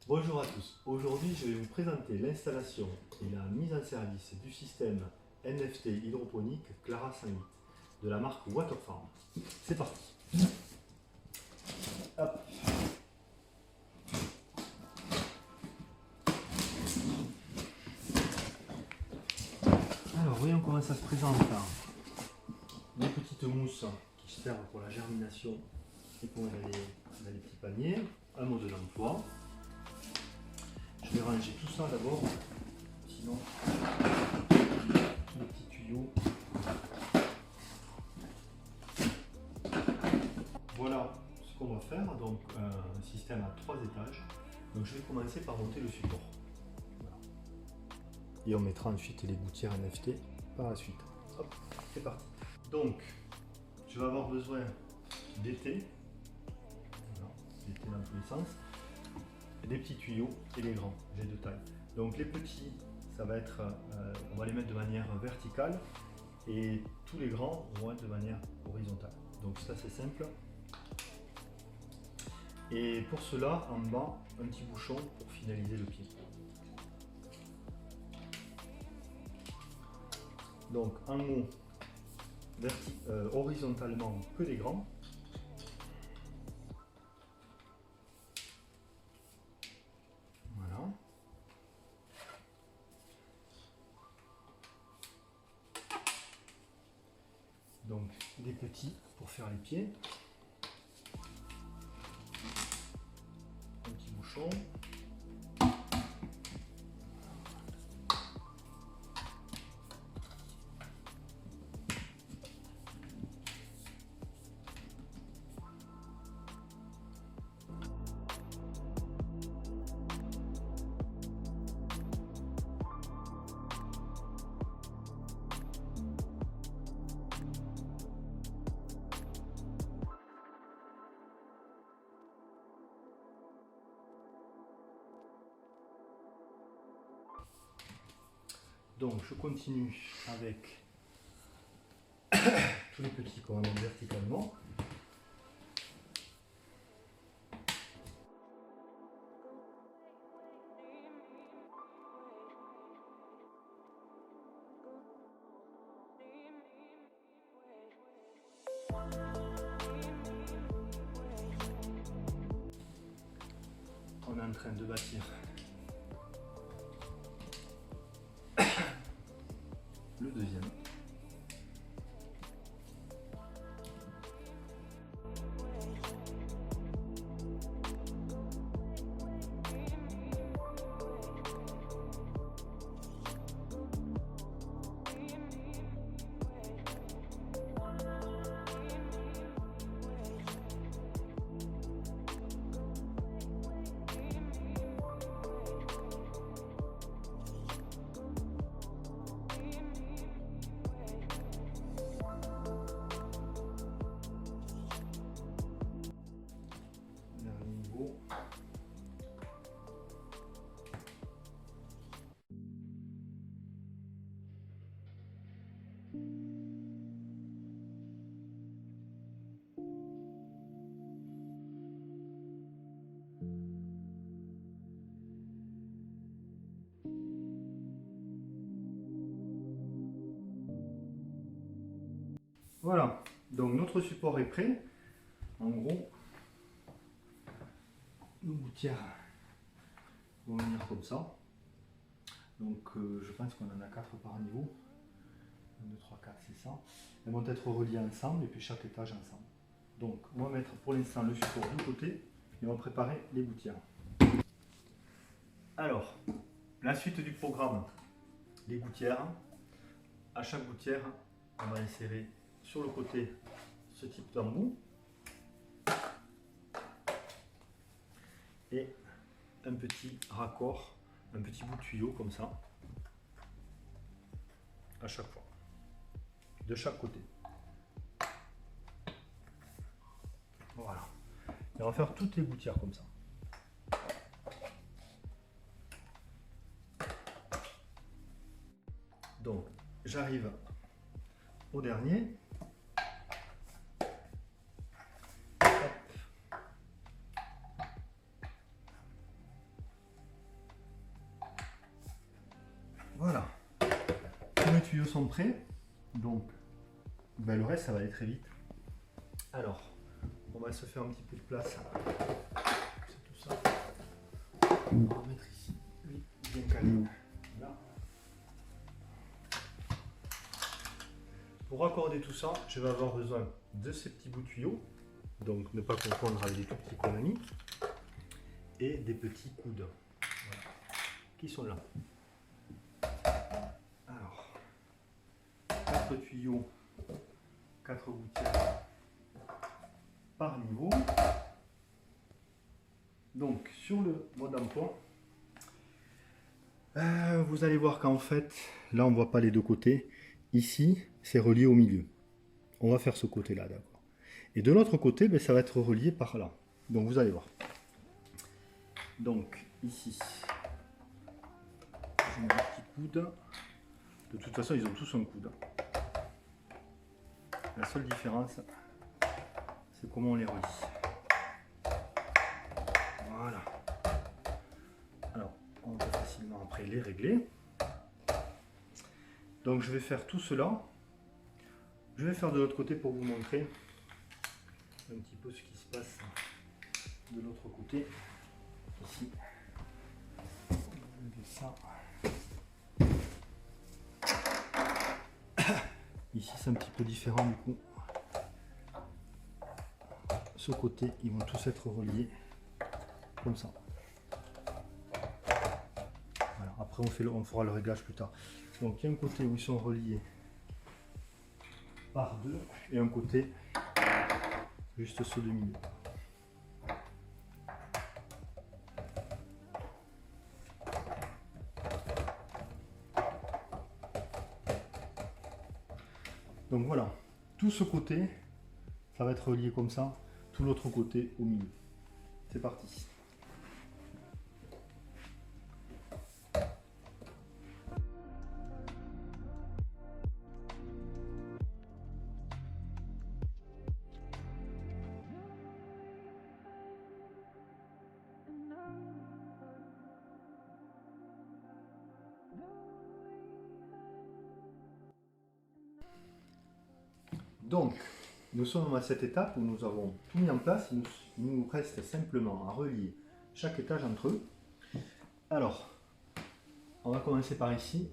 Bonjour à tous, aujourd'hui je vais vous présenter l'installation et la mise en service du système NFT hydroponique Clara 108 de la marque Waterfarm. C'est parti. Hop. Alors voyons comment ça se présente. Les petites mousses qui servent pour la germination et pour mettre dans les petits paniers, un mode d'emploi. Je vais ranger tout ça d'abord, sinon les petits tuyaux. Voilà ce qu'on va faire, donc un système à 3 étages. Donc je vais commencer par monter le support. Voilà. Et on mettra ensuite les gouttières NFT par la suite. Hop, c'est parti. Donc je vais avoir besoin d'été, voilà, d'été dans tous les sens. Des petits tuyaux et les grands, j'ai deux tailles. Donc les petits, ça va être, on va les mettre de manière verticale et tous les grands vont être de manière horizontale. Donc ça c'est simple. Et pour cela, en bas, un petit bouchon pour finaliser le pied. Donc en haut, horizontalement que les grands. Donc des petits pour faire les pieds, un petit bouchon, donc je continue avec tous les petits qu'on va mettre verticalement. On est en train de bâtir le deuxième. Voilà, donc notre support est prêt. En gros, nos gouttières vont venir comme ça. Donc je pense qu'on en a 4 par niveau. 1, 2, 3, 4, c'est ça. Elles vont être reliées ensemble et puis chaque étage ensemble. Donc on va mettre pour l'instant le support de côté et on va préparer les gouttières. Alors, la suite du programme, les gouttières. À chaque gouttière, on va insérer sur le côté ce type d'embout et un petit raccord, un petit bout de tuyau comme ça à chaque fois, de chaque côté. Voilà. Et on va faire toutes les gouttières comme ça. Donc j'arrive au dernier. mes tuyaux sont prêts, donc ben, le reste ça va aller très vite. Alors, on va se faire un petit peu de place. C'est tout ça. On va mettre ici, lui, bien calé. Là. Pour raccorder tout ça, je vais avoir besoin de ces petits bouts de tuyaux, donc ne pas confondre avec les tout petits qu'on a mis, et des petits coudes, voilà, qui sont là. Alors, 4 tuyaux, 4 gouttières par niveau. Donc sur le mode d'emploi, vous allez voir qu'en fait, là on ne voit pas les deux côtés. Ici, c'est relié au milieu. On va faire ce côté-là, d'accord. Et de l'autre côté, ben, ça va être relié par là. Donc vous allez voir. Donc ici, j'ai un petit coude. De toute façon, ils ont tous un coude. La seule différence, c'est comment on les relie. Voilà. Alors, on peut facilement après les régler. Donc je vais faire tout cela. Je vais faire de l'autre côté pour vous montrer un petit peu ce qui se passe de l'autre côté. Ici. On va enlever ça. Ici c'est un petit peu différent du coup. Ce côté, ils vont tous être reliés comme ça. Voilà. Après on fera le réglage plus tard. Donc il y a un côté où ils sont reliés par deux et un côté juste ceux de milieu. Donc voilà, tout ce côté, ça va être relié comme ça, tout l'autre côté au milieu. C'est parti. Donc, nous sommes à cette étape où nous avons tout mis en place. Il nous reste simplement à relier chaque étage entre eux. Alors, on va commencer par ici.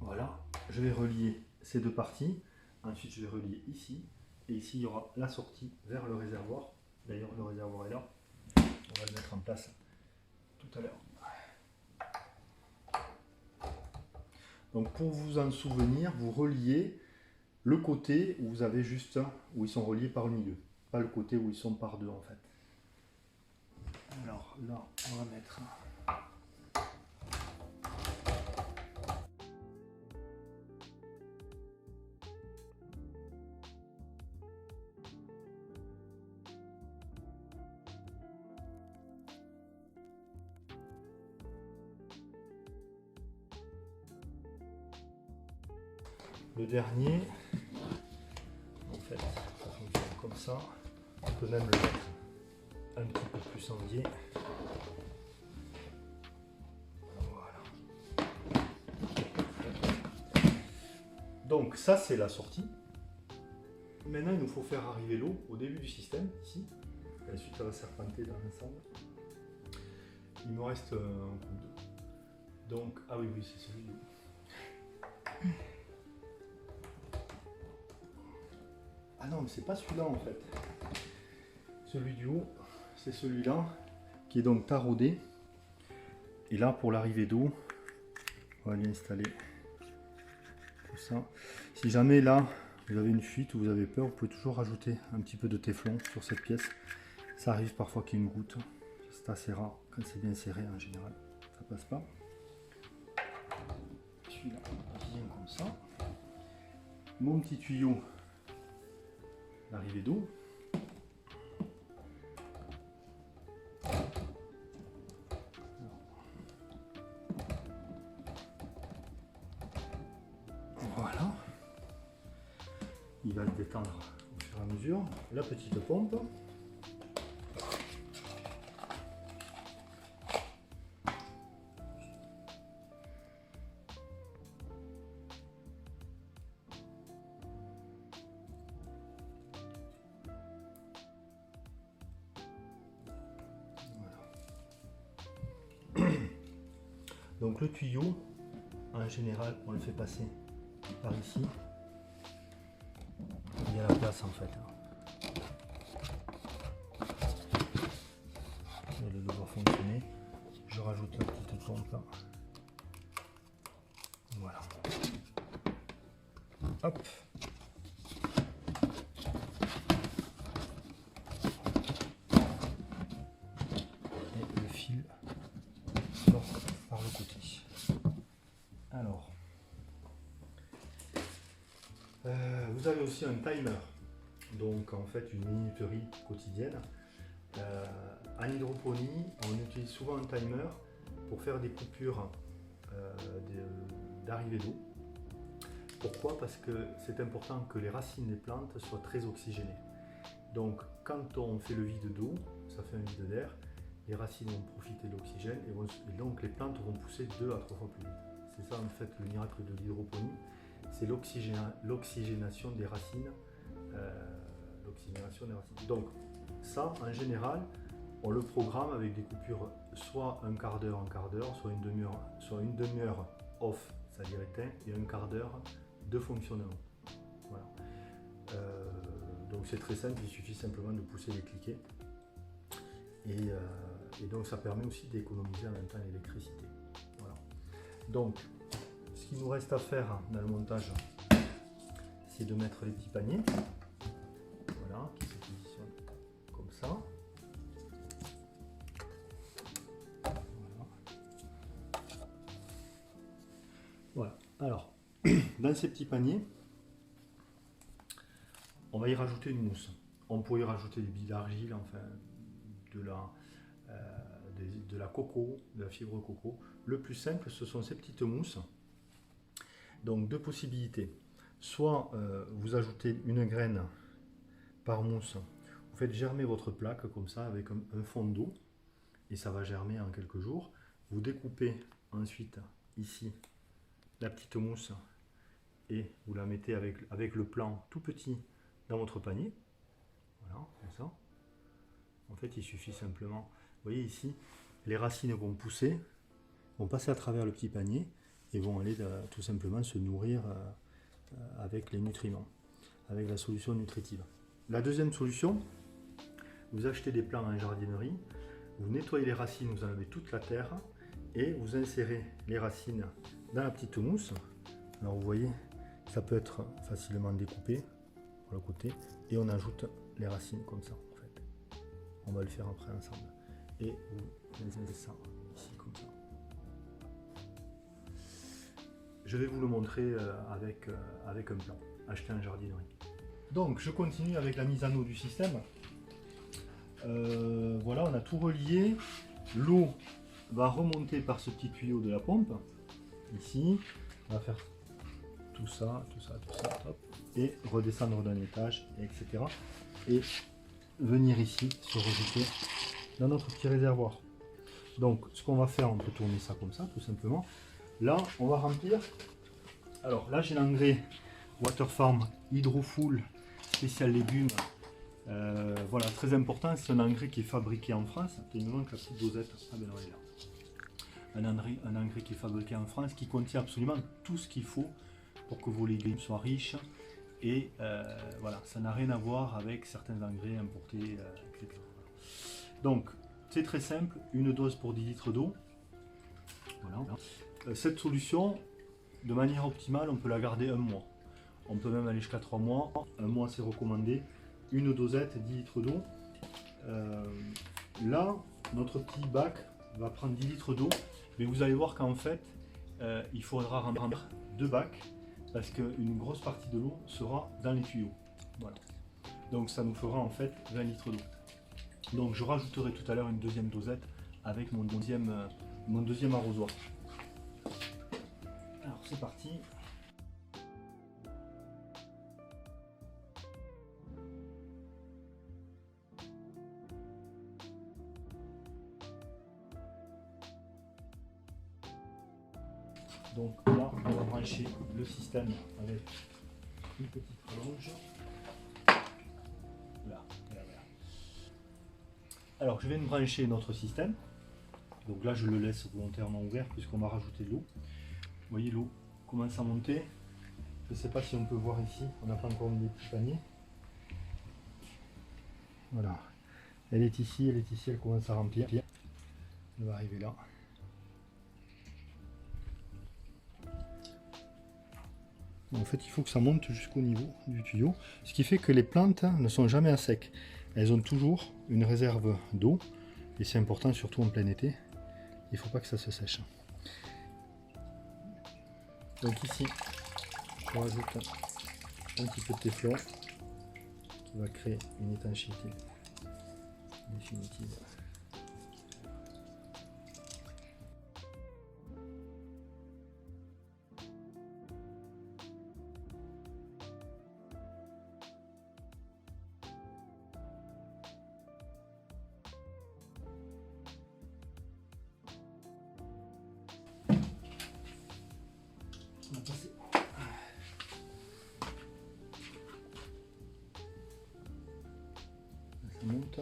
Voilà, je vais relier ces deux parties. Ensuite, je vais relier ici. Et ici, il y aura la sortie vers le réservoir. D'ailleurs, le réservoir est là. On va le mettre en place tout à l'heure. Donc, pour vous en souvenir, vous reliez le côté où vous avez juste où ils sont reliés par le milieu, pas le côté où ils sont par deux en fait. Alors là, on va mettre le dernier. En fait, ça fonctionne comme ça. On peut même le mettre un petit peu plus en biais. Voilà. Donc ça c'est la sortie. Maintenant il nous faut faire arriver l'eau au début du système, ici. Et ensuite ça va serpenter dans l'ensemble. Il me reste un coude. Donc, ah oui, c'est celui-là. Ah non, mais c'est pas celui-là en fait. Celui du haut, c'est celui-là qui est donc taraudé. Et là, pour l'arrivée d'eau, on va aller installer tout ça. Si jamais là, vous avez une fuite ou vous avez peur, vous pouvez toujours rajouter un petit peu de téflon sur cette pièce. Ça arrive parfois qu'il y ait une goutte. C'est assez rare quand c'est bien serré en général. Ça passe pas. Celui-là, bien comme ça. Mon petit tuyau. L'arrivée d'eau. Voilà. Il va se détendre au fur et à mesure. La petite pompe. Donc le tuyau, en général, on le fait passer par ici. Il y a la place en fait. Il va devoir fonctionner. Je rajoute la petite pompe là. Voilà. Hop. Et le fil sort par le côté. Alors, vous avez aussi un timer, donc en fait une minuterie quotidienne. En hydroponie, on utilise souvent un timer pour faire des coupures d'arrivée d'eau. Pourquoi? Parce que c'est important que les racines des plantes soient très oxygénées. Donc quand on fait le vide d'eau, ça fait un vide d'air, les racines vont profiter de l'oxygène et donc les plantes vont pousser 2 à 3 fois plus vite. C'est ça en fait le miracle de l'hydroponie, c'est l'oxygénation des racines. Donc ça en général, on le programme avec des coupures soit un quart d'heure, soit une demi-heure off, c'est-à-dire éteint, et un quart d'heure de fonctionnement. Voilà. Donc c'est très simple, il suffit simplement de pousser et cliquer. Et donc ça permet aussi d'économiser en même temps l'électricité. Voilà. Donc ce qu'il nous reste à faire dans le montage, c'est de mettre les petits paniers. Voilà, qui se positionnent comme ça. Voilà. Alors, dans ces petits paniers, on va y rajouter une mousse. On peut y rajouter des billes d'argile, enfin de la coco, de la fibre coco. Le plus simple, ce sont ces petites mousses. Donc deux possibilités. Soit vous ajoutez une graine par mousse, vous faites germer votre plaque comme ça avec un fond d'eau et ça va germer en quelques jours. Vous découpez ensuite ici la petite mousse et vous la mettez avec le plan tout petit dans votre panier. Voilà, comme ça. En fait, il suffit simplement, vous voyez ici, les racines vont pousser, vont passer à travers le petit panier et vont aller tout simplement se nourrir avec les nutriments, avec la solution nutritive. La deuxième solution, vous achetez des plants en jardinerie, vous nettoyez les racines, vous enlevez toute la terre et vous insérez les racines dans la petite mousse. Alors vous voyez, ça peut être facilement découpé pour le côté et on ajoute les racines comme ça en fait. On va le faire après ensemble. Et vous insérez ça ici comme ça. Je vais vous le montrer avec un plan acheté en jardinerie. Donc je continue avec la mise en eau du système. Voilà, on a tout relié. L'eau va remonter par ce petit tuyau de la pompe. Ici, on va faire tout ça, hop, et redescendre d'un étage, etc. Et venir ici se rajouter dans notre petit réservoir. Donc ce qu'on va faire, on peut tourner ça comme ça, tout simplement. Là, on va remplir. Alors là, j'ai l'engrais Waterfarm Hydrofull spécial légumes. Voilà, très important, c'est un engrais qui est fabriqué en France. Il me manque la petite dosette. Ah ben non, elle est là. Un engrais qui est fabriqué en France, qui contient absolument tout ce qu'il faut pour que vos légumes soient riches. Et voilà, ça n'a rien à voir avec certains engrais importés, etc. Donc, c'est très simple, une dose pour 10 litres d'eau. Voilà. Cette solution, de manière optimale, on peut la garder un mois. On peut même aller jusqu'à 3 mois. Un mois, c'est recommandé. Une dosette, 10 litres d'eau. Là, notre petit bac va prendre 10 litres d'eau. Mais vous allez voir qu'en fait, il faudra remplir 2 bacs parce qu'une grosse partie de l'eau sera dans les tuyaux. Voilà. Donc ça nous fera en fait 20 litres d'eau. Donc je rajouterai tout à l'heure une deuxième dosette avec mon deuxième arrosoir. Alors c'est parti. Donc là, on va brancher le système avec une petite plonge. Voilà. Alors je vais me brancher notre système. Donc là je le laisse volontairement ouvert puisqu'on va rajouter de l'eau. Vous voyez, l'eau commence à monter. Je ne sais pas si on peut voir ici, on n'a pas encore mis les petits paniers. Voilà, elle est ici, elle commence à remplir. Elle va arriver là. En fait, il faut que ça monte jusqu'au niveau du tuyau, ce qui fait que les plantes ne sont jamais à sec. Elles ont toujours une réserve d'eau, et c'est important surtout en plein été. Il ne faut pas que ça se sèche. Donc ici, je rajoute un petit peu de téflon qui va créer une étanchéité définitive. On va passer. Ça monte.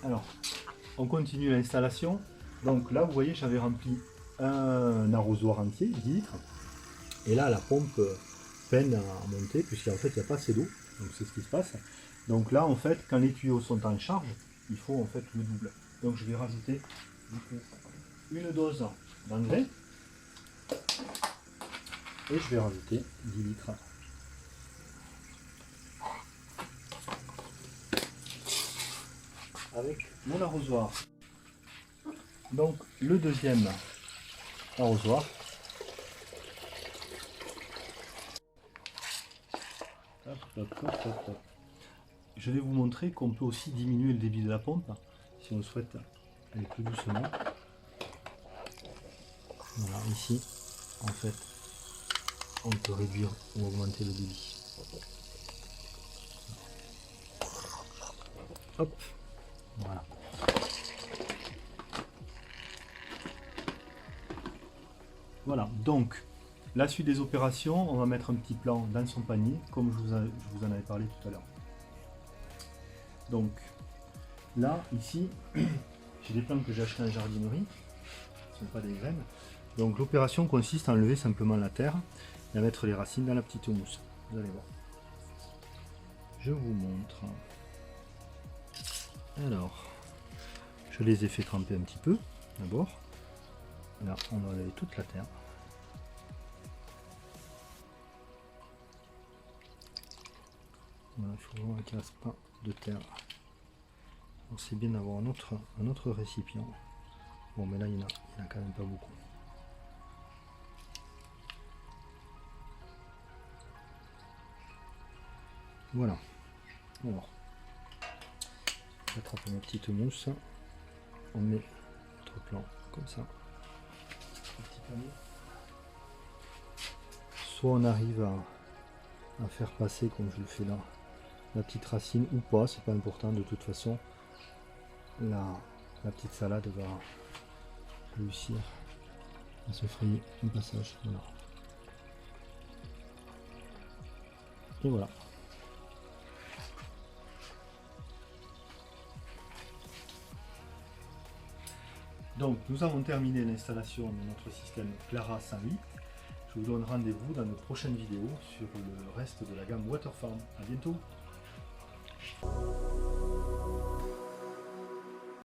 Alors, on continue l'installation. Donc là, vous voyez, j'avais rempli un arrosoir entier, 10 litres. Et là, la pompe peine à monter, puisqu'en fait, il n'y a pas assez d'eau. Donc c'est ce qui se passe. Donc là, en fait, quand les tuyaux sont en charge, il faut en fait le double. Donc je vais rajouter du coup une dose d'engrais. Et je vais rajouter 10 litres. Avec mon arrosoir. Donc le deuxième arrosoir. Hop, hop, hop, hop, hop. Je vais vous montrer qu'on peut aussi diminuer le débit de la pompe si on souhaite aller plus doucement. Voilà, ici, en fait, on peut réduire ou augmenter le débit. Hop, voilà. Voilà, donc la suite des opérations, on va mettre un petit plan dans son panier, comme je vous en avais parlé tout à l'heure. Donc là, ici, j'ai des plants que j'ai achetés en jardinerie, ce ne sont pas des graines. Donc l'opération consiste à enlever simplement la terre et à mettre les racines dans la petite mousse. Vous allez voir. Je vous montre. Alors, je les ai fait tremper un petit peu, d'abord. Là, on va enlever toute la terre. Voilà, il faut vraiment qu'il ne reste pas de terre. C'est bien d'avoir un autre récipient. Bon, mais là, il n'y en a quand même pas beaucoup. Voilà. Alors, j'attrape ma petite mousse. On met notre plan comme ça. Soit on arrive à faire passer, comme je le fais là, la petite racine ou pas, c'est pas important, de toute façon la petite salade va réussir à se frayer un passage. Voilà. Et voilà. Donc nous avons terminé l'installation de notre système Clara 108. Je vous donne rendez-vous dans de prochaines vidéos sur le reste de la gamme Waterfarm. À bientôt.